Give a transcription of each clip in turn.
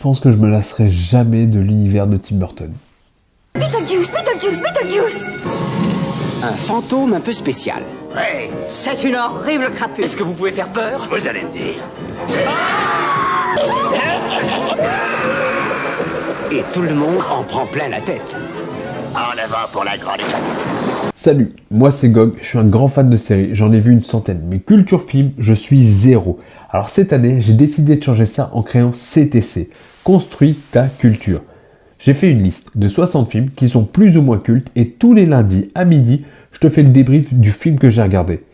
pense que je me lasserai jamais de l'univers de Tim Burton. Beetlejuice, Beetlejuice, Beetlejuice! Un fantôme un peu spécial. Oui. C'est une horrible crapule. Est-ce que vous pouvez faire peur? Vous allez me dire. Et tout le monde en prend plein la tête. En avant pour la grande éclate. Salut, moi c'est Gog, je suis un grand fan de séries, j'en ai vu une centaine, mais culture film, je suis zéro. Alors cette année, j'ai décidé de changer ça en créant CTC, Construis ta culture. J'ai fait une liste de 60 films qui sont plus ou moins cultes et tous les lundis à midi, je te fais le débrief du film que j'ai regardé.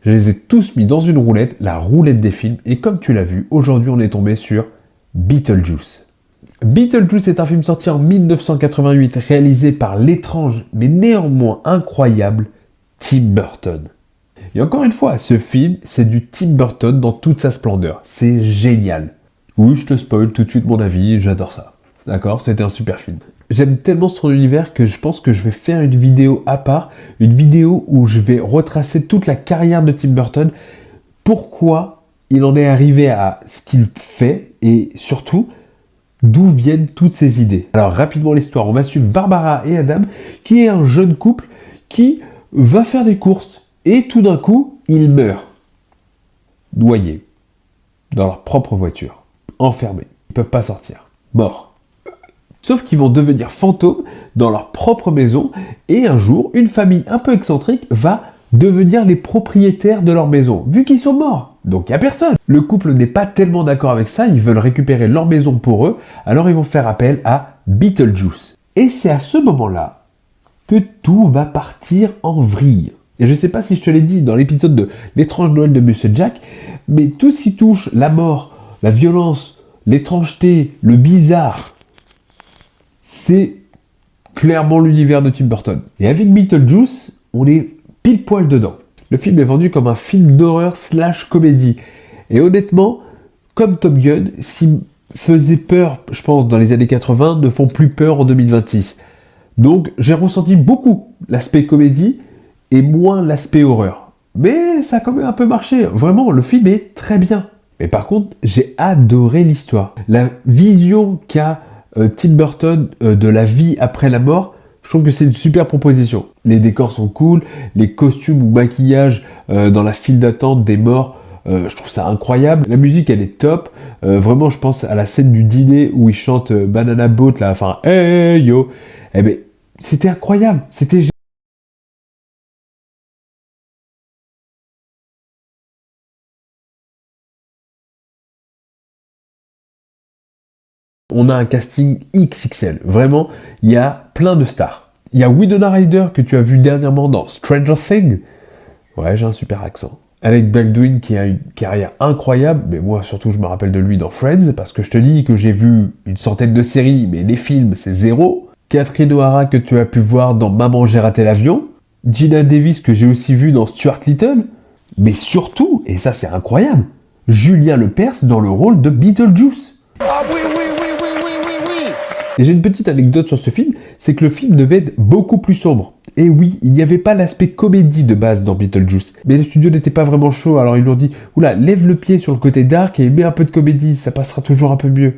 Je les ai tous mis dans une roulette, la roulette des films, et comme tu l'as vu, aujourd'hui on est tombé sur Beetlejuice. Beetlejuice est un film sorti en 1988, réalisé par l'étrange mais néanmoins incroyable Tim Burton. Et encore une fois, ce film, c'est du Tim Burton dans toute sa splendeur. C'est génial. Oui, je te spoil tout de suite mon avis, j'adore ça. D'accord, c'était un super film. J'aime tellement son univers que je pense que je vais faire une vidéo à part, une vidéo où je vais retracer toute la carrière de Tim Burton, pourquoi il en est arrivé à ce qu'il fait et surtout d'où viennent toutes ces idées. Alors rapidement l'histoire, on va suivre Barbara et Adam qui est un jeune couple qui va faire des courses et tout d'un coup ils meurent, noyés dans leur propre voiture, enfermés, ils peuvent pas sortir, morts. Sauf qu'ils vont devenir fantômes dans leur propre maison et un jour, une famille un peu excentrique va devenir les propriétaires de leur maison, vu qu'ils sont morts. Donc il n'y a personne. Le couple n'est pas tellement d'accord avec ça, ils veulent récupérer leur maison pour eux, alors ils vont faire appel à Beetlejuice. Et c'est à ce moment-là que tout va partir en vrille. Et je ne sais pas si je te l'ai dit dans l'épisode de L'étrange Noël de Monsieur Jack, mais tout ce qui touche la mort, la violence, l'étrangeté, le bizarre, c'est clairement l'univers de Tim Burton. Et avec Beetlejuice, on est pile poil dedans. Le film est vendu comme un film d'horreur / comédie. Et honnêtement, comme Top Gun, ce qui faisait peur, je pense, dans les années 80, ne font plus peur en 2026. Donc j'ai ressenti beaucoup l'aspect comédie et moins l'aspect horreur. Mais ça a quand même un peu marché. Vraiment, le film est très bien. Mais par contre, j'ai adoré l'histoire. La vision qu'a Tim Burton de la vie après la mort, je trouve que c'est une super proposition. Les décors sont cool, les costumes ou maquillages dans la file d'attente des morts, je trouve ça incroyable. La musique elle est top. Vraiment, je pense à la scène du dîner où ils chantent Banana Boat là, enfin hey yo. Eh ben, c'était incroyable, c'était on a un casting XXL. Vraiment, il y a plein de stars. Il y a Winona Ryder que tu as vu dernièrement dans Stranger Things. Ouais, j'ai un super accent. Alec Baldwin qui a une carrière incroyable, mais moi surtout je me rappelle de lui dans Friends, parce que je te dis que j'ai vu une centaine de séries, mais les films c'est zéro. Catherine O'Hara que tu as pu voir dans Maman j'ai raté l'avion. Gina Davis que j'ai aussi vu dans Stuart Little. Mais surtout, et ça c'est incroyable, Julien Lepers dans le rôle de Beetlejuice. Ah oui, oui, oui, oui, oui, oui, oui. Et j'ai une petite anecdote sur ce film, c'est que le film devait être beaucoup plus sombre. Et oui, il n'y avait pas l'aspect comédie de base dans Beetlejuice. Mais les studios n'étaient pas vraiment chauds, alors ils lui ont dit « Oula, lève le pied sur le côté dark et mets un peu de comédie, ça passera toujours un peu mieux. »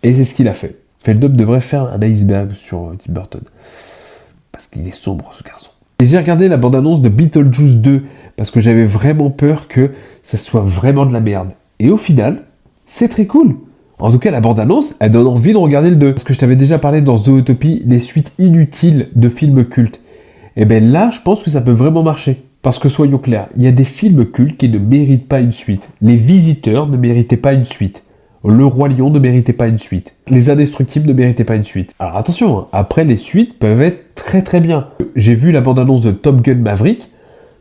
Et c'est ce qu'il a fait. Feldop devrait faire un iceberg sur Tim Burton. Parce qu'il est sombre, ce garçon. Et j'ai regardé la bande-annonce de Beetlejuice 2, parce que j'avais vraiment peur que ça soit vraiment de la merde. Et au final, c'est très cool. En tout cas, la bande-annonce, elle donne envie de regarder le 2. Parce que je t'avais déjà parlé dans Zootopie des suites inutiles de films cultes. Et bien là, je pense que ça peut vraiment marcher. Parce que soyons clairs, il y a des films cultes qui ne méritent pas une suite. Les Visiteurs ne méritaient pas une suite. Le Roi Lion ne méritait pas une suite. Les Indestructibles ne méritaient pas une suite. Alors attention, hein, après les suites peuvent être très très bien. J'ai vu la bande-annonce de Top Gun Maverick.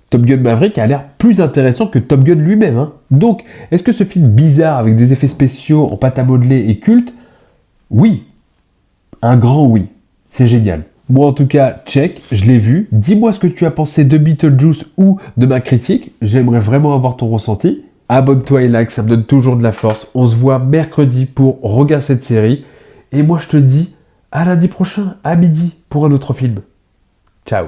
Top Gun Maverick a l'air plus intéressant que Top Gun lui-même. Hein. Donc, est-ce que ce film bizarre avec des effets spéciaux en pâte à modeler est culte? Oui. Un grand oui. C'est génial. Moi en tout cas, check, je l'ai vu. Dis-moi ce que tu as pensé de Beetlejuice ou de ma critique. J'aimerais vraiment avoir ton ressenti. Abonne-toi et like, ça me donne toujours de la force. On se voit mercredi pour regarder cette série. Et moi je te dis à lundi prochain, à midi, pour un autre film. Ciao.